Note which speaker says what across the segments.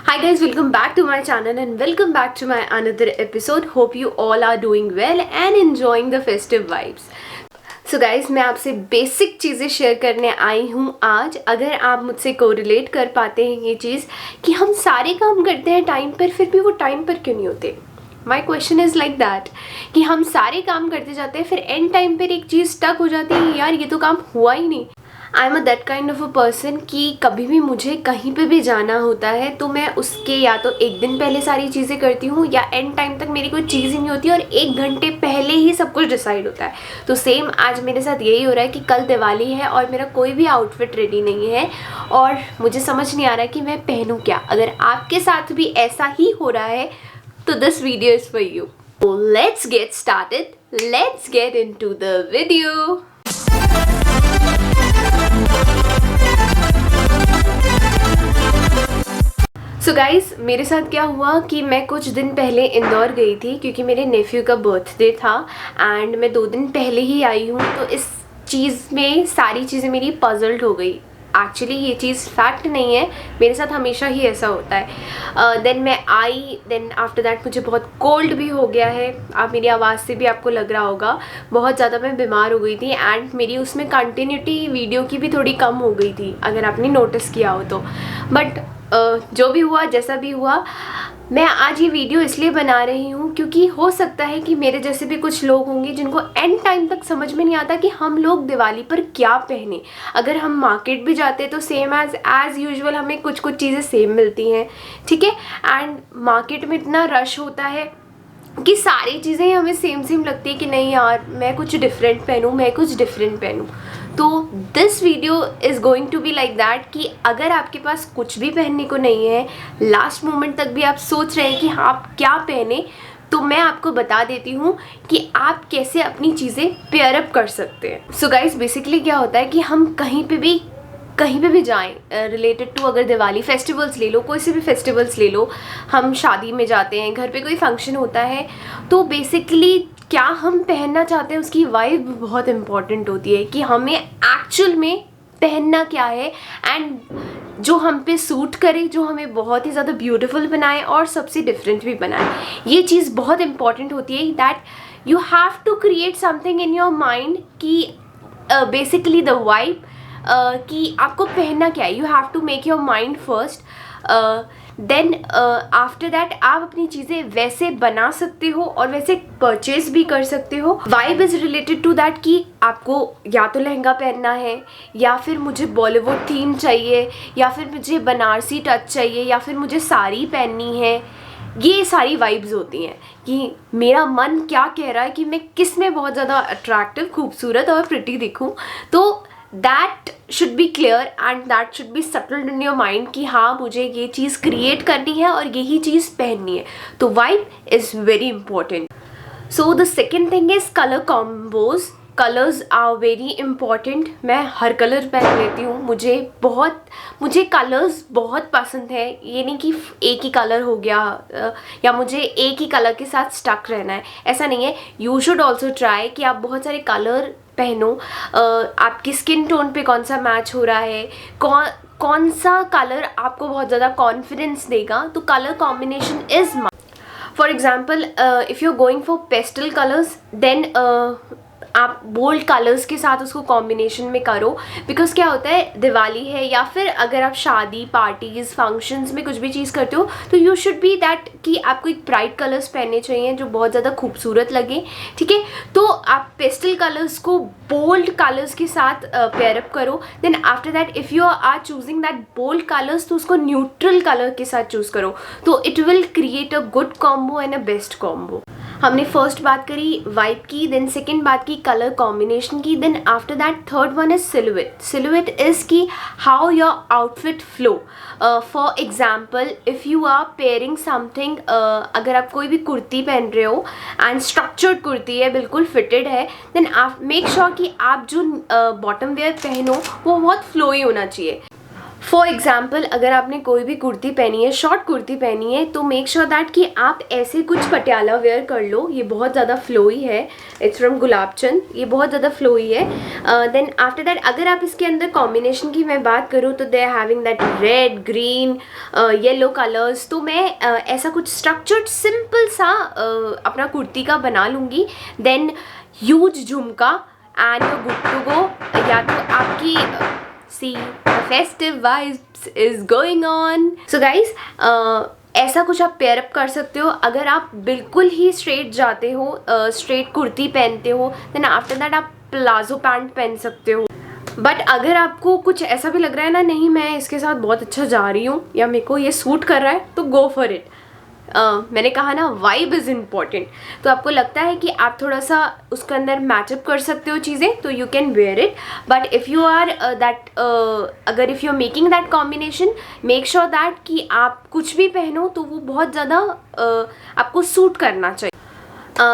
Speaker 1: Hi guys, welcome back to my channel and welcome back to my another episode. Hope you all are doing well and enjoying the festive vibes. So guys, मैं आपसे basic चीज़ें share करने आई हूँ आज. अगर आप मुझसे correlate कर पाते हैं ये चीज़ कि हम सारे काम करते हैं टाइम पर, फिर भी वो टाइम पर क्यों नहीं होते. My question is like that कि हम सारे काम करते जाते हैं, फिर एंड टाइम पर एक चीज़ स्टक हो जाती है, यार ये तो काम हुआ ही नहीं. I am a that kind of a person कि कभी भी मुझे कहीं पे भी जाना होता है तो मैं उसके या तो एक दिन पहले सारी चीज़ें करती हूँ या एंड टाइम तक मेरी कोई चीज़ ही नहीं होती और 1 घंटे पहले ही सब कुछ डिसाइड होता है. तो सेम आज मेरे साथ यही हो रहा है कि कल दिवाली है और मेरा कोई भी आउटफिट रेडी नहीं है और मुझे समझ नहीं आ रहा कि मैं पहनूँ क्या. अगर आपके साथ भी ऐसा ही हो रहा है तो this video is for you. Let's get started, let's get into the video. So guys, मेरे साथ क्या हुआ कि मैं कुछ दिन पहले इंदौर गई थी क्योंकि मेरे नेफ्यू का बर्थडे था एंड मैं 2 दिन पहले ही आई हूँ. तो इस चीज़ में सारी चीज़ें मेरी पजल्ड हो गई. एक्चुअली ये चीज़ फैक्ट नहीं है, मेरे साथ हमेशा ही ऐसा होता है. देन मैं आई, देन आफ्टर दैट मुझे बहुत कोल्ड भी हो गया है. आप मेरी आवाज़ से भी आपको लग रहा होगा बहुत ज़्यादा मैं बीमार हो गई थी एंड मेरी उसमें कंटिन्यूटी वीडियो की भी थोड़ी कम हो गई थी अगर आपने नोटिस किया हो तो. बट जो भी हुआ, जैसा भी हुआ, मैं आज ये वीडियो इसलिए बना रही हूँ क्योंकि हो सकता है कि मेरे जैसे भी कुछ लोग होंगे जिनको एंड टाइम तक समझ में नहीं आता कि हम लोग दिवाली पर क्या पहने. अगर हम मार्केट भी जाते हैं तो सेम एज़ यूजुअल हमें कुछ चीज़ें सेम मिलती हैं, ठीक है. एंड मार्केट में इतना रश होता है कि सारी चीज़ें हमें सेम लगती है कि नहीं यार मैं कुछ डिफरेंट पहनूँ. तो this video is going to be like that कि अगर आपके पास कुछ भी पहनने को नहीं है, लास्ट मोमेंट तक भी आप सोच रहे हैं कि आप क्या पहने, तो मैं आपको बता देती हूँ कि आप कैसे अपनी चीज़ें पेयर अप कर सकते हैं. सो गाइस, बेसिकली क्या होता है कि हम कहीं पे भी जाएं रिलेटेड टू, अगर दिवाली फेस्टिवल्स ले लो, कोई से भी फेस्टिवल्स ले लो, हम शादी में जाते हैं, घर पे कोई फंक्शन होता है, तो बेसिकली क्या हम पहनना चाहते हैं उसकी वाइब बहुत इम्पॉर्टेंट होती है कि हमें एक्चुअल में पहनना क्या है एंड जो हम पे सूट करे, जो हमें बहुत ही ज़्यादा ब्यूटीफुल बनाए और सबसे डिफरेंट भी बनाए. ये चीज़ बहुत इम्पॉर्टेंट होती है that you have to create something in your mind कि बेसिकली द वाइब कि आपको पहनना क्या है. You have to make your mind first, then after that आप अपनी चीज़ें वैसे बना सकते हो और वैसे परचेज भी कर सकते हो. Vibe is related to that कि आपको या तो लहंगा पहनना है या फिर मुझे बॉलीवुड थीम चाहिए या फिर मुझे बनारसी टच चाहिए या फिर मुझे साड़ी पहननी है. ये सारी वाइब्स होती हैं कि मेरा मन क्या कह रहा है कि मैं किस में बहुत ज़्यादा अट्रैक्टिव, खूबसूरत और प्रिटी दिखूँ. तो that should be clear and that should be settled in your mind कि हाँ मुझे ये चीज़ क्रिएट करनी है और यही चीज़ पहननी है. तो vibe is very important. So the second thing is colour combos. Colours are very important. मैं हर कलर पहन लेती हूँ. मुझे कलर्स बहुत पसंद है. ये नहीं कि एक ही कलर हो गया या मुझे एक ही कलर के साथ स्टक रहना है, ऐसा नहीं है. यू शुड ऑल्सो ट्राई कि आप बहुत सारे कलर पहनो. आपकी स्किन टोन पे कौन सा मैच हो रहा है, कौन सा कलर आपको बहुत ज़्यादा कॉन्फिडेंस देगा. तो colour combination is for example if you are going for pastel colours then आप बोल्ड कलर्स के साथ उसको कॉम्बिनेशन में करो. बिकॉज क्या होता है, दिवाली है या फिर अगर आप शादी, पार्टीज़, फंक्शंस में कुछ भी चीज़ करते हो तो यू शुड बी दैट कि आपको एक ब्राइट कलर्स पहनने चाहिए जो बहुत ज़्यादा खूबसूरत लगे, ठीक है. तो आप पेस्टल कलर्स को बोल्ड कलर्स के साथ पेयर अप करो. Then after that if you are choosing that bold colours तो उसको न्यूट्रल कलर के साथ चूज़ करो. तो it will create a good combo and a best combo. हमने फर्स्ट बात करी वाइब की, देन सेकेंड बात की कलर कॉम्बिनेशन की, then after that third one is silhouette. Silhouette is की how your outfit flow. For example if you are pairing something, अगर आप कोई भी कुर्ती पहन रहे हो एंड स्ट्रक्चर्ड कुर्ती है, बिल्कुल फिटेड है, देन आप मेक श्योर कि आप जो बॉटम वेयर पहनो वो बहुत फ्लोई होना चाहिए. फॉर एग्जाम्पल अगर आपने कोई भी कुर्ती पहनी है, शॉर्ट कुर्ती पहनी है, तो मेक श्योर दैट कि आप ऐसे कुछ पटियाला वेयर कर लो। ये बहुत ज़्यादा फ्लोई है, इट्स फ्रॉम गुलाबचंद, ये बहुत ज़्यादा फ्लोई है। देन आफ्टर दैट अगर आप इसके अंदर कॉम्बिनेशन की मैं बात करूँ तो they are having that red, green, yellow colours. तो मैं ऐसा कुछ स्ट्रक्चर्ड सिंपल सा अपना कुर्ती का बना लूँगी। Then huge jhumka and you good to go. या तो आपकी see the festive vibes is going on. So guys, ऐसा कुछ आप पेयर अप कर सकते हो। अगर आप बिल्कुल ही स्ट्रेट जाते हो, स्ट्रेट कुर्ती पहनते हो, देन आफ्टर दैट आप प्लाजो पैंट पहन सकते हो। बट अगर आपको कुछ ऐसा भी लग रहा है ना, नहीं मैं इसके साथ बहुत अच्छा जा रही हूँ या मेरे को ये सूट कर रहा है, तो गो फॉर इट। मैंने कहा ना, वाइब इज़ इम्पॉर्टेंट। तो आपको लगता है कि आप थोड़ा सा उसके अंदर मैचअप कर सकते हो चीज़ें, तो you can wear it. But if you are that, अगर if you are making that combination, make sure that कि आप कुछ भी पहनो तो वो बहुत ज़्यादा आपको सूट करना चाहिए।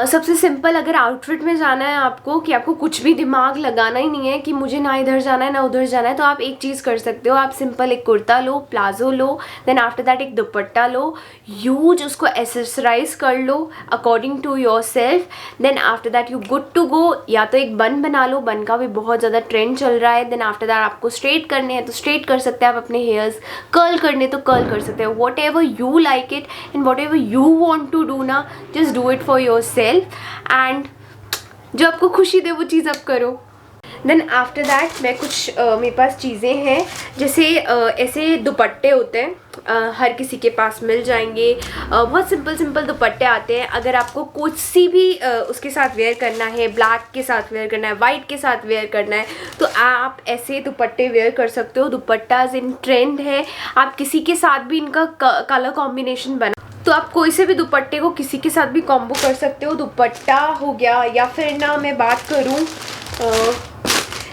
Speaker 1: सबसे सिंपल अगर आउटफिट में जाना है आपको, कि आपको कुछ भी दिमाग लगाना ही नहीं है कि मुझे ना इधर जाना है ना उधर जाना है, तो आप एक चीज़ कर सकते हो। आप सिंपल एक कुर्ता लो, प्लाजो लो, देन आफ्टर दैट एक दुपट्टा लो, यूज उसको एसेसराइज कर लो according to yourself. Then after that you good to go. या तो एक बन बना लो, बन का भी बहुत ज़्यादा ट्रेंड चल रहा है। देन आफ्टर दैट आपको स्ट्रेट करने हैं तो स्ट्रेट कर सकते हैं आप अपने हेयर्स, कर्ल करने तो कर्ल कर सकते हो। Whatever you like it and whatever you want to do ना, just do it for yourself and जो आपको खुशी दे वो चीज़ आप करो। देन आफ्टर दैट मैं कुछ मेरे पास चीज़ें हैं, जैसे ऐसे दुपट्टे होते हैं, हर किसी के पास मिल जाएंगे। बहुत सिंपल सिंपल दुपट्टे आते हैं। अगर आपको कुछ सी भी उसके साथ वेयर करना है, ब्लैक के साथ वेयर करना है, वाइट के साथ वेयर करना है, तो आप ऐसे दुपट्टे वेयर कर सकते हो। दुपट्टाज इन ट्रेंड है, आप किसी के साथ भी इनका कलर कॉम्बिनेशन बना, तो आप कोई से भी दुपट्टे को किसी के साथ भी कॉम्बो कर सकते हो। दुपट्टा हो गया, या फिर ना मैं बात करूँ,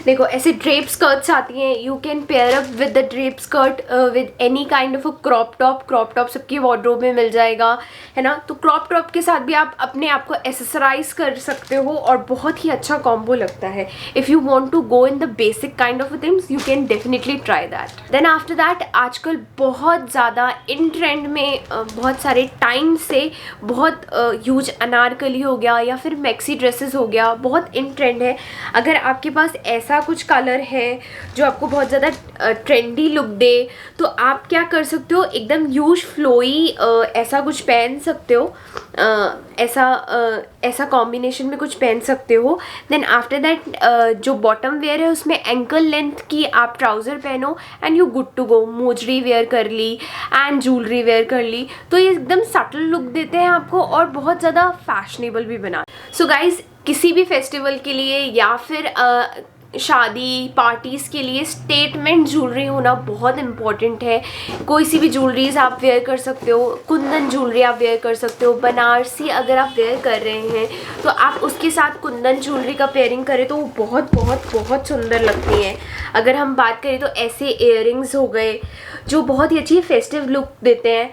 Speaker 1: देखो ऐसे ड्रेप स्कर्ट्स आती हैं, you can pair up with the drape skirt with any kind of a crop top. Crop top सबकी वार्डरोब में मिल जाएगा, है ना। तो क्रॉप टॉप के साथ भी आप अपने आप को एसेसराइज कर सकते हो और बहुत ही अच्छा कॉम्बो लगता है। If you want to go in the basic kind of things, you can definitely try that. Then after that आजकल बहुत ज़्यादा इन ट्रेंड में बहुत सारे टाइम से बहुत ह्यूज अनारकली हो गया या फिर मैक्सी ड्रेसेस हो गया, बहुत इन ट्रेंड है। अगर आपके पास ऐसा कुछ कलर है जो आपको बहुत ज़्यादा ट्रेंडी लुक दे, तो आप क्या कर सकते हो, एकदम ह्यूज फ्लोई ऐसा कुछ पहन सकते हो। ऐसा कॉम्बिनेशन में कुछ पहन सकते हो। देन आफ्टर दैट जो बॉटम वेयर है उसमें एंकल लेंथ की आप ट्राउज़र पहनो and you good to go. Mojari wear कर ली एंड ज्वेलरी वेयर कर ली, तो ये एकदम सटल लुक देते हैं आपको और बहुत ज़्यादा फैशनेबल भी बना। सो गाइज, किसी भी फेस्टिवल के लिए या फिर शादी पार्टीज़ के लिए स्टेटमेंट ज्वेलरी होना बहुत इम्पॉर्टेंट है। कोई सी भी ज्वेलरीज आप वेयर कर सकते हो, कुंदन ज्वेलरी आप वेयर कर सकते हो, बनारसी अगर आप वेयर कर रहे हैं तो आप उसके साथ कुंदन ज्वेलरी का पेयरिंग करें तो वो बहुत बहुत बहुत सुंदर लगती हैं। अगर हम बात करें तो ऐसे इयररिंग्स हो गए जो बहुत ही अच्छी फेस्टिव लुक देते हैं।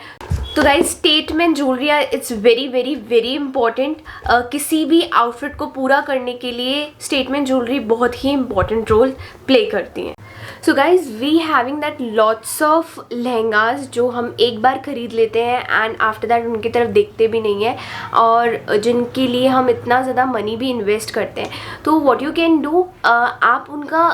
Speaker 1: तो guys, statement jewellery it's very very very important. किसी भी आउटफिट को पूरा करने के लिए स्टेटमेंट ज्वेलरी बहुत ही इंपॉर्टेंट रोल प्ले करती हैं। So guys, we having that lots of lehengas जो हम एक बार ख़रीद लेते हैं एंड आफ्टर दैट उनकी तरफ देखते भी नहीं हैं, और जिनके लिए हम इतना ज़्यादा मनी भी इन्वेस्ट करते हैं। तो व्हाट यू कैन डू, आप उनका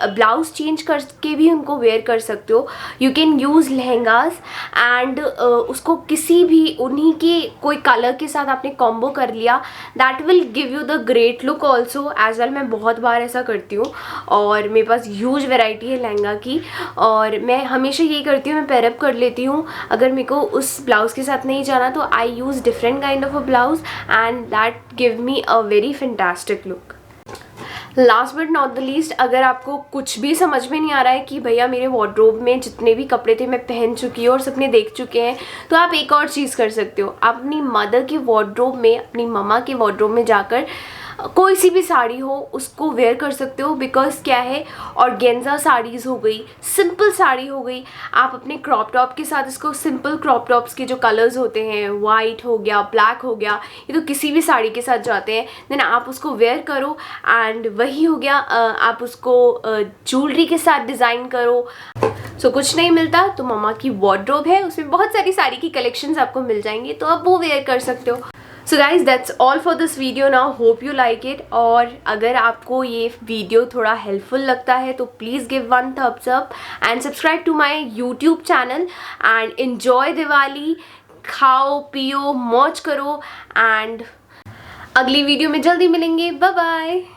Speaker 1: ब्लाउज चेंज करके भी उनको वेयर कर सकते हो। You can use lehengas and उसको किसी भी उन्हीं के कोई कलर के साथ आपने कॉम्बो कर लिया, that will give you the great look also as well. मैं बहुत बार ऐसा करती हूँ और मेरे पास ह्यूज वैरायटी है लहंगा की, और मैं हमेशा यही करती हूँ, मैं पेयरअप कर लेती हूँ। अगर मेरे को उस ब्लाउज़ के साथ नहीं जाना तो I use different kind of a blouse and that give me a very fantastic look. Last but not the least, अगर आपको कुछ भी समझ में नहीं आ रहा है कि भैया मेरे वार्डरोब में जितने भी कपड़े थे मैं पहन चुकी हूँ और सबने देख चुके हैं, तो आप एक और चीज़ कर सकते हो। आप अपनी मदर के वार्डरोब में, अपनी मम्मा के वार्डरोब में जाकर कोई सी भी साड़ी हो उसको वेयर कर सकते हो, बिकॉज क्या है, ऑर्गेन्जा साड़ीज़ हो गई, सिंपल साड़ी हो गई, आप अपने क्रॉप टॉप के साथ इसको, सिंपल क्रॉप टॉप्स के जो कलर्स होते हैं, वाइट हो गया, ब्लैक हो गया, ये तो किसी भी साड़ी के साथ जाते हैं, देन आप उसको वेयर करो एंड वही हो गया। आप उसको ज्वेलरी के साथ डिज़ाइन करो। सो कुछ नहीं मिलता तो मम्मा की वार्डरोब है, उसमें बहुत सारी साड़ी की कलेक्शंस आपको मिल जाएंगी, तो आप वो वेयर कर सकते हो। So guys that's all for this video now, hope you like it. और अगर आपको ये वीडियो थोड़ा हेल्पफुल लगता है तो please give one thumbs up and subscribe to my YouTube channel and enjoy Diwali. खाओ पियो मौज करो एंड अगली वीडियो में जल्दी मिलेंगे। Bye bye.